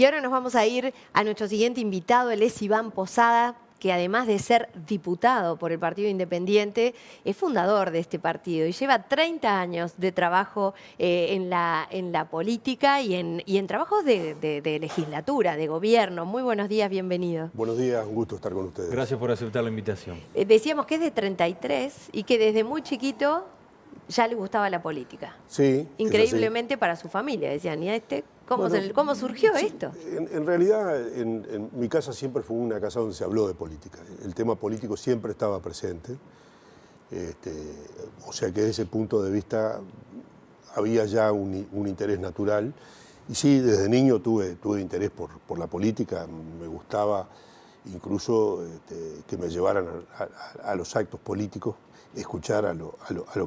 Y ahora nos vamos a ir a nuestro siguiente invitado, él es Iván Posada, que además de ser diputado por el Partido Independiente, es fundador de este partido y lleva 30 años de trabajo en la política y en trabajos de legislatura, de gobierno. Muy buenos días, bienvenido. Buenos días, un gusto estar con ustedes. Gracias por aceptar la invitación. Decíamos que es de 33 y que desde muy chiquito ya le gustaba la política. Sí. Increíblemente para su familia, decían, ¿y a este cómo surgió esto? En realidad, en mi casa siempre fue una casa donde se habló de política. El tema político siempre estaba presente. O sea que desde ese punto de vista había ya un interés natural. Y sí, desde niño tuve interés por la política. Me gustaba incluso que me llevaran a los actos políticos, escuchar a lo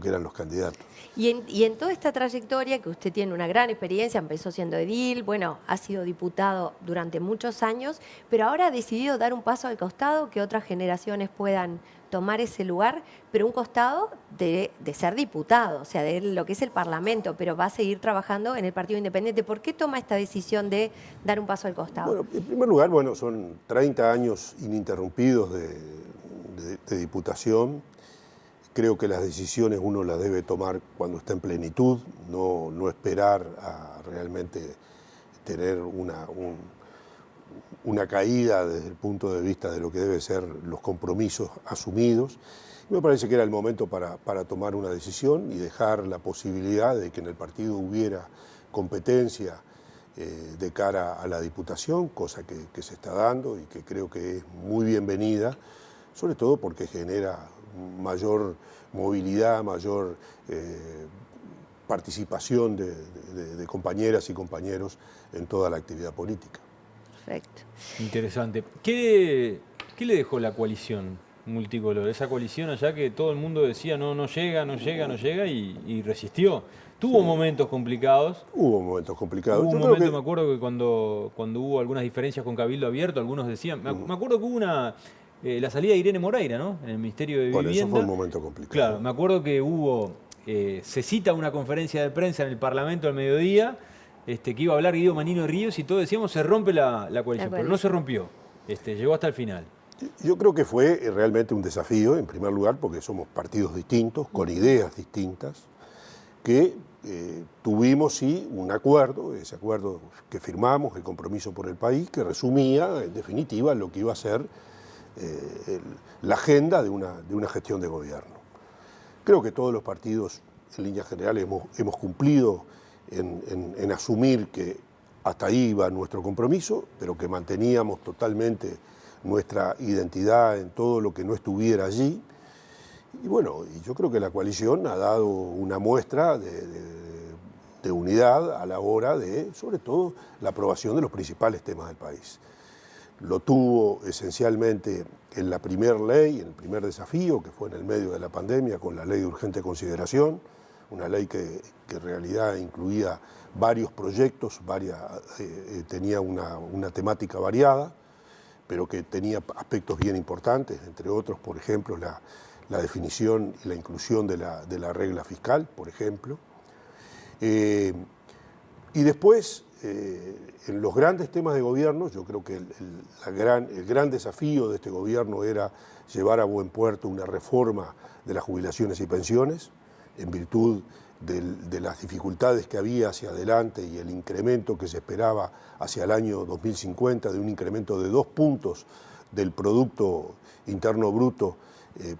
que eran los candidatos. Y en toda esta trayectoria, que usted tiene una gran experiencia, empezó siendo edil, bueno, ha sido diputado durante muchos años, pero ahora ha decidido dar un paso al costado, que otras generaciones puedan tomar ese lugar, pero un costado de ser diputado, o sea, de lo que es el Parlamento, pero va a seguir trabajando en el Partido Independiente. ¿Por qué toma esta decisión de dar un paso al costado? Bueno, en primer lugar, son 30 años ininterrumpidos de diputación. Creo que las decisiones uno las debe tomar cuando está en plenitud, no esperar a realmente tener una caída desde el punto de vista de lo que deben ser los compromisos asumidos. Me parece que era el momento para tomar una decisión y dejar la posibilidad de que en el partido hubiera competencia de cara a la diputación, cosa que se está dando y que creo que es muy bienvenida, sobre todo porque genera mayor movilidad, mayor participación de compañeras y compañeros en toda la actividad política. Perfecto. Interesante. ¿Qué le dejó la coalición multicolor? Esa coalición allá que todo el mundo decía no llega y resistió. ¿Tuvo momentos complicados? Hubo momentos complicados. Hubo un momento, me acuerdo que cuando hubo algunas diferencias con Cabildo Abierto, algunos decían, me acuerdo que hubo la salida de Irene Moreira, ¿no? En el Ministerio de Vivienda. Eso fue un momento complicado. Claro, me acuerdo que se cita una conferencia de prensa en el Parlamento al mediodía, que iba a hablar Guido Manino Ríos y todos decíamos se rompe la coalición, pero no se rompió, llegó hasta el final. Yo creo que fue realmente un desafío, en primer lugar, porque somos partidos distintos, con ideas distintas, que tuvimos sí un acuerdo, ese acuerdo que firmamos, el compromiso por el país, que resumía en definitiva lo que iba a ser la agenda de una gestión de gobierno. Creo que todos los partidos, en líneas generales, hemos cumplido en asumir que hasta ahí iba nuestro compromiso, pero que manteníamos totalmente nuestra identidad en todo lo que no estuviera allí. Y bueno, yo creo que la coalición ha dado una muestra de unidad a la hora de, sobre todo, la aprobación de los principales temas del país. Lo tuvo esencialmente en la primera ley, en el primer desafío, que fue en el medio de la pandemia, con la ley de urgente consideración, una ley que en realidad incluía varios proyectos, tenía una temática variada, pero que tenía aspectos bien importantes, entre otros, por ejemplo, la definición y la inclusión de la regla fiscal, por ejemplo. Y después, en los grandes temas de gobierno, yo creo que el gran desafío de este gobierno era llevar a buen puerto una reforma de las jubilaciones y pensiones, en virtud de las dificultades que había hacia adelante y el incremento que se esperaba hacia el año 2050, de un incremento de 2 puntos del Producto Interno Bruto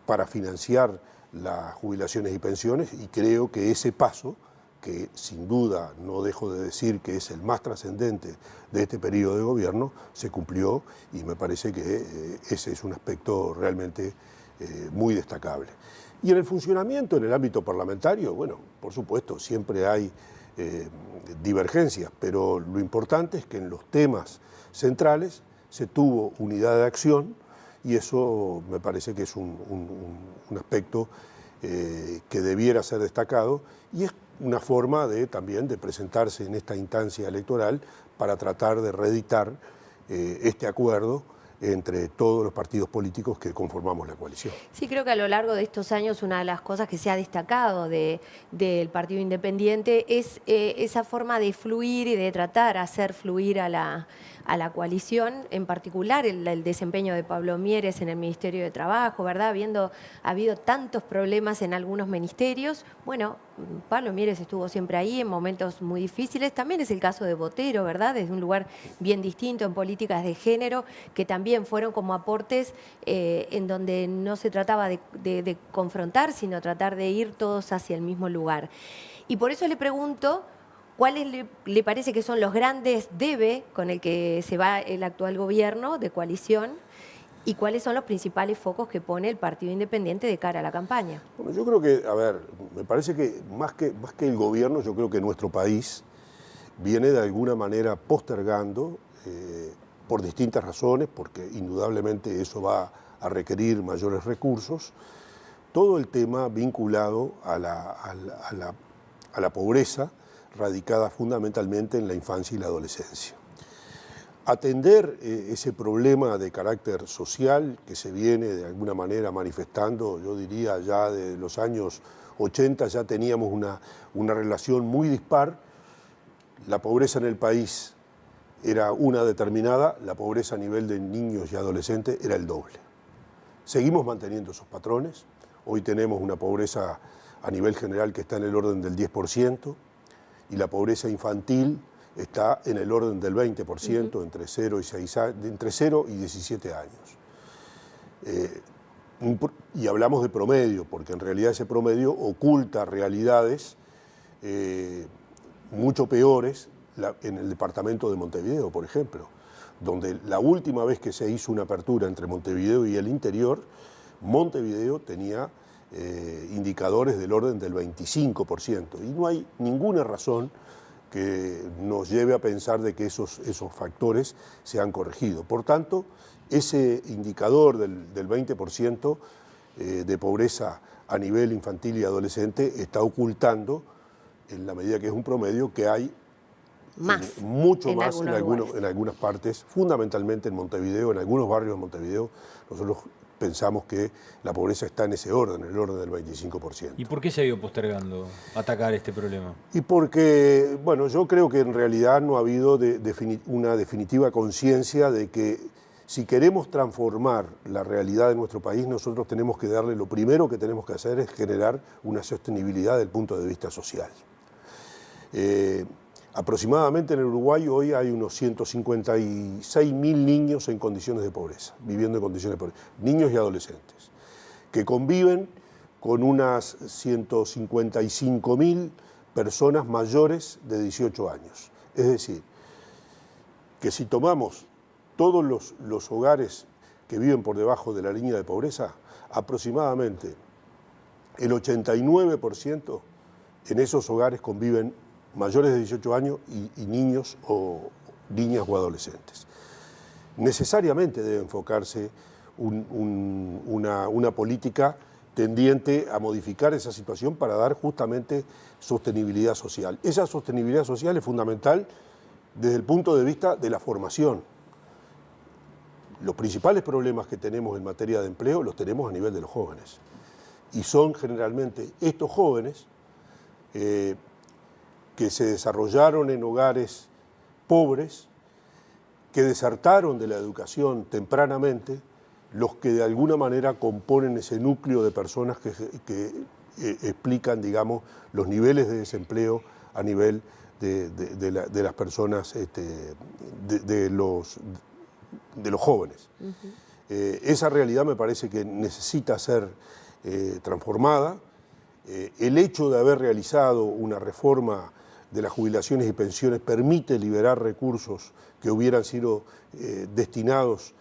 para financiar las jubilaciones y pensiones, y creo que ese paso, que sin duda no dejo de decir que es el más trascendente de este periodo de gobierno, se cumplió y me parece que ese es un aspecto realmente muy destacable. Y en el funcionamiento, en el ámbito parlamentario, bueno, por supuesto, siempre hay divergencias, pero lo importante es que en los temas centrales se tuvo unidad de acción y eso me parece que es un aspecto que debiera ser destacado y es una forma también de presentarse en esta instancia electoral para tratar de reeditar este acuerdo entre todos los partidos políticos que conformamos la coalición. Sí, creo que a lo largo de estos años una de las cosas que se ha destacado del Partido Independiente es esa forma de fluir y de tratar de hacer fluir a la coalición, en particular el desempeño de Pablo Mieres en el Ministerio de Trabajo, ¿verdad? Habiendo habido tantos problemas en algunos ministerios, bueno, Pablo Mieres estuvo siempre ahí en momentos muy difíciles. También es el caso de Botero, ¿verdad? Desde un lugar bien distinto en políticas de género, que también fueron como aportes en donde no se trataba de confrontar, sino tratar de ir todos hacia el mismo lugar. Y por eso le pregunto, ¿cuáles le parece que son los grandes debe con el que se va el actual gobierno de coalición? ¿Y cuáles son los principales focos que pone el Partido Independiente de cara a la campaña? Bueno, yo creo que, a ver, me parece que más que el gobierno, yo creo que nuestro país viene de alguna manera postergando, por distintas razones, porque indudablemente eso va a requerir mayores recursos, todo el tema vinculado a la pobreza, radicada fundamentalmente en la infancia y la adolescencia. Atender ese problema de carácter social que se viene de alguna manera manifestando, yo diría ya de los años 80 ya teníamos una relación muy dispar. La pobreza en el país era una determinada, la pobreza a nivel de niños y adolescentes era el doble. Seguimos manteniendo esos patrones, hoy tenemos una pobreza a nivel general que está en el orden del 10% y la pobreza infantil está en el orden del 20%, entre 0 y 17 años. Y hablamos de promedio, porque en realidad ese promedio oculta realidades mucho peores en el departamento de Montevideo, por ejemplo, donde la última vez que se hizo una apertura entre Montevideo y el interior, Montevideo tenía indicadores del orden del 25%, y no hay ninguna razón que nos lleve a pensar de que esos factores se han corregido. Por tanto, ese indicador del 20% de pobreza a nivel infantil y adolescente está ocultando, en la medida que es un promedio, que hay mucho más en algunas partes, fundamentalmente en Montevideo, en algunos barrios de Montevideo. Nosotros pensamos que la pobreza está en ese orden, en el orden del 25%. ¿Y por qué se ha ido postergando atacar este problema? Y porque, bueno, yo creo que en realidad no ha habido una definitiva conciencia de que si queremos transformar la realidad de nuestro país, nosotros tenemos que darle, lo primero que tenemos que hacer es generar una sostenibilidad desde el punto de vista social. Aproximadamente en el Uruguay hoy hay unos 156.000 niños en condiciones de pobreza, viviendo en condiciones de pobreza, niños y adolescentes, que conviven con unas 155.000 personas mayores de 18 años. Es decir, que si tomamos todos los hogares que viven por debajo de la línea de pobreza, aproximadamente el 89% en esos hogares conviven mayores de 18 años y niños o niñas o adolescentes. Necesariamente debe enfocarse una política tendiente a modificar esa situación para dar justamente sostenibilidad social. Esa sostenibilidad social es fundamental desde el punto de vista de la formación. Los principales problemas que tenemos en materia de empleo los tenemos a nivel de los jóvenes. Y son generalmente estos jóvenes que se desarrollaron en hogares pobres, que desertaron de la educación tempranamente, los que de alguna manera componen ese núcleo de personas que explican, digamos, los niveles de desempleo a nivel de las personas, de los jóvenes. Esa realidad me parece que necesita ser transformada. El hecho de haber realizado una reforma de las jubilaciones y pensiones permite liberar recursos que hubieran sido destinados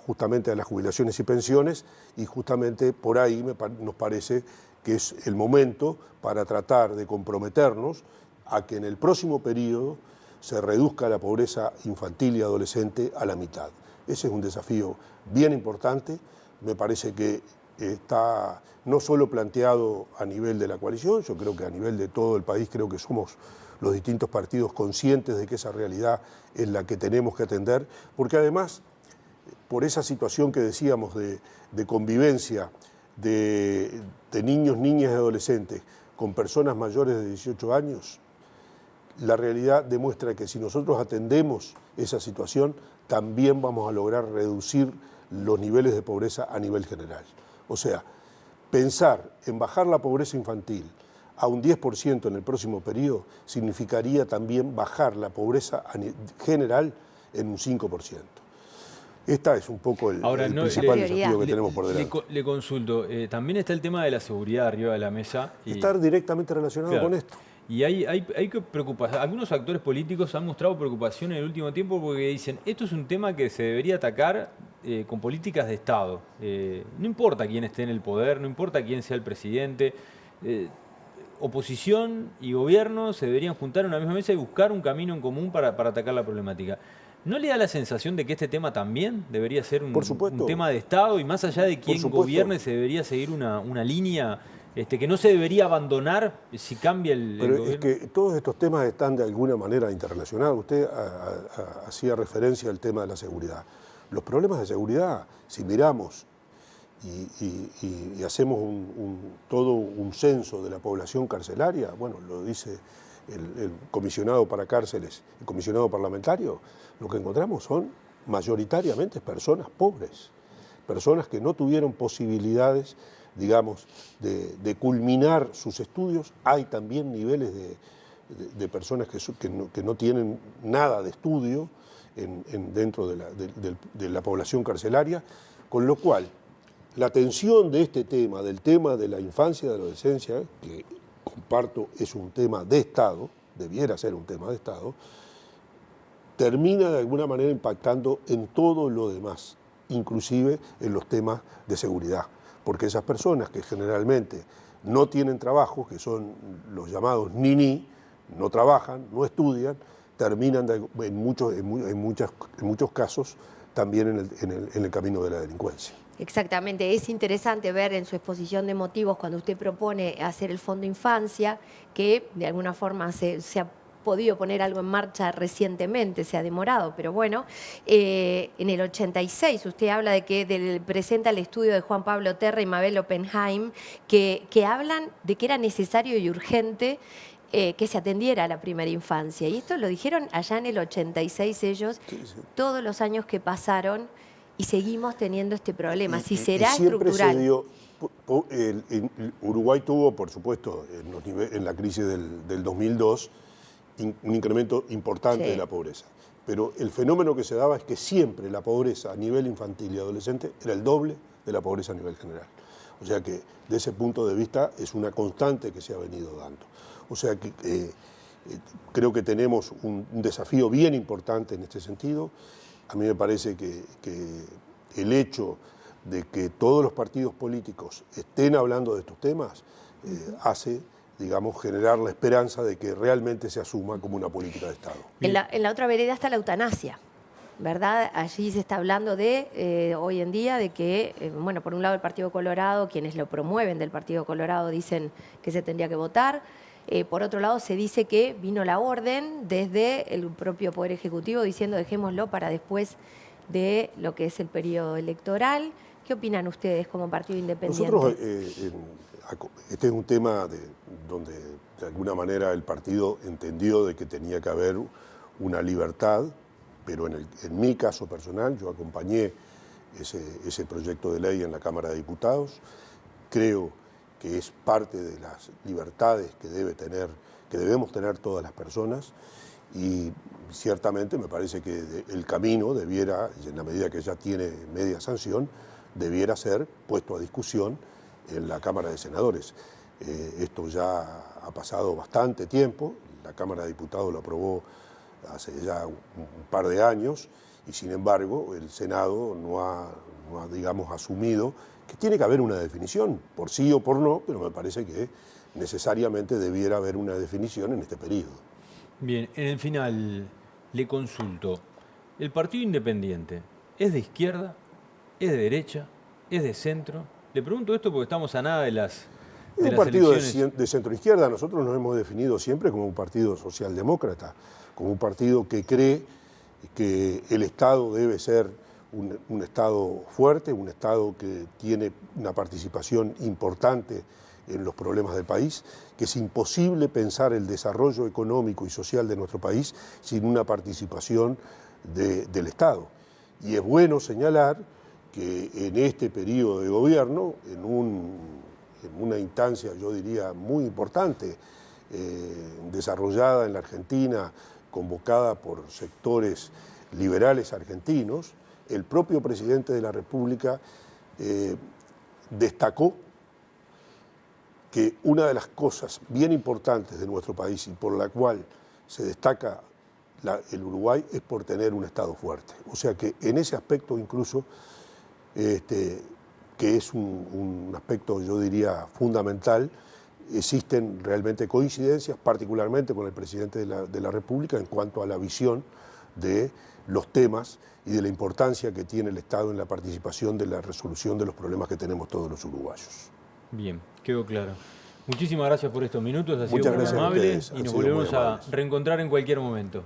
justamente a las jubilaciones y pensiones, y justamente por ahí nos parece que es el momento para tratar de comprometernos a que en el próximo periodo se reduzca la pobreza infantil y adolescente a la mitad. Ese es un desafío bien importante, me parece que está no solo planteado a nivel de la coalición, yo creo que a nivel de todo el país, creo que somos los distintos partidos conscientes de que esa realidad es la que tenemos que atender, porque además por esa situación que decíamos de convivencia de niños, niñas y adolescentes con personas mayores de 18 años, la realidad demuestra que si nosotros atendemos esa situación, también vamos a lograr reducir los niveles de pobreza a nivel general. O sea, pensar en bajar la pobreza infantil a un 10% en el próximo periodo significaría también bajar la pobreza general en un 5%. Esta es un poco el principal desafío que tenemos por delante. Le consulto, también está el tema de la seguridad arriba de la mesa. Está directamente relacionado con esto. Y hay que preocuparse. Algunos actores políticos han mostrado preocupación en el último tiempo porque dicen, esto es un tema que se debería atacar con políticas de Estado. No importa quién esté en el poder, no importa quién sea el presidente. Oposición y gobierno se deberían juntar en una misma mesa y buscar un camino en común para atacar la problemática. ¿No le da la sensación de que este tema también debería ser un tema de Estado y más allá de quién gobierne se debería seguir una línea que no se debería abandonar si cambia el gobierno? Es que todos estos temas están de alguna manera interrelacionados. Usted hacía referencia al tema de la seguridad. Los problemas de seguridad, si miramos y hacemos todo un censo de la población carcelaria, bueno, lo dice el comisionado para cárceles, el comisionado parlamentario, lo que encontramos son mayoritariamente personas pobres, personas que no tuvieron posibilidades, digamos, de culminar sus estudios. Hay también niveles de personas que no tienen nada de estudio dentro de la población carcelaria, con lo cual la atención de este tema, del tema de la infancia y de la adolescencia, que comparto es un tema de Estado, debiera ser un tema de Estado, termina de alguna manera impactando en todo lo demás, inclusive en los temas de seguridad, porque esas personas que generalmente no tienen trabajo, que son los llamados niní, no trabajan, no estudian, terminan en muchos casos también en el camino de la delincuencia. Exactamente, es interesante ver en su exposición de motivos cuando usted propone hacer el Fondo Infancia, que de alguna forma se ha podido poner algo en marcha recientemente, se ha demorado, pero bueno, en el 86 usted habla de que presenta el estudio de Juan Pablo Terra y Mabel Oppenheim, que hablan de que era necesario y urgente que se atendiera a la primera infancia. Y esto lo dijeron allá en el 86 ellos, todos los años que pasaron, y seguimos teniendo este problema. Si será estructural. Uruguay tuvo, por supuesto, en la crisis del 2002, un incremento importante de la pobreza. Pero el fenómeno que se daba es que siempre la pobreza a nivel infantil y adolescente era el doble de la pobreza a nivel general. O sea que, de ese punto de vista, es una constante que se ha venido dando. O sea que creo que tenemos un desafío bien importante en este sentido. A mí me parece que el hecho de que todos los partidos políticos estén hablando de estos temas hace, digamos, generar la esperanza de que realmente se asuma como una política de Estado. En la otra vereda está la eutanasia, ¿verdad? Allí se está hablando hoy en día, de que, bueno, por un lado el Partido Colorado, quienes lo promueven del Partido Colorado dicen que se tendría que votar. Por otro lado, se dice que vino la orden desde el propio Poder Ejecutivo diciendo dejémoslo para después de lo que es el periodo electoral. ¿Qué opinan ustedes como partido independiente? Nosotros, este es un tema donde de alguna manera el partido entendió de que tenía que haber una libertad, pero en mi caso personal yo acompañé ese proyecto de ley en la Cámara de Diputados. Creo que es parte de las libertades que debemos tener todas las personas, y ciertamente me parece que el camino debiera, en la medida que ya tiene media sanción, debiera ser puesto a discusión en la Cámara de Senadores. Esto ya ha pasado bastante tiempo, la Cámara de Diputados lo aprobó hace ya un par de años, y sin embargo el Senado no ha digamos, asumido que tiene que haber una definición, por sí o por no, pero me parece que necesariamente debiera haber una definición en este periodo. Bien, en el final le consulto, ¿el partido independiente es de izquierda, es de derecha, es de centro? Le pregunto esto porque estamos a nada de las Es un partido de centro-izquierda. Nosotros nos hemos definido siempre como un partido socialdemócrata, como un partido que cree que el Estado debe ser un Estado fuerte, un Estado que tiene una participación importante en los problemas del país, que es imposible pensar el desarrollo económico y social de nuestro país sin una participación del Estado. Y es bueno señalar que en este periodo de gobierno, en una instancia, yo diría, muy importante, desarrollada en la Argentina, convocada por sectores liberales argentinos, el propio presidente de la República destacó que una de las cosas bien importantes de nuestro país y por la cual se destaca el Uruguay es por tener un Estado fuerte. O sea que en ese aspecto incluso, que es un aspecto, yo diría, fundamental, existen realmente coincidencias, particularmente con el presidente de la República, en cuanto a la visión de los temas y de la importancia que tiene el Estado en la participación de la resolución de los problemas que tenemos todos los uruguayos. Bien, quedó claro. Muchísimas gracias por estos minutos, ha sido Muchas muy gracias a amable ustedes, y han nos sido muy volvemos a amables. reencontrar en cualquier momento.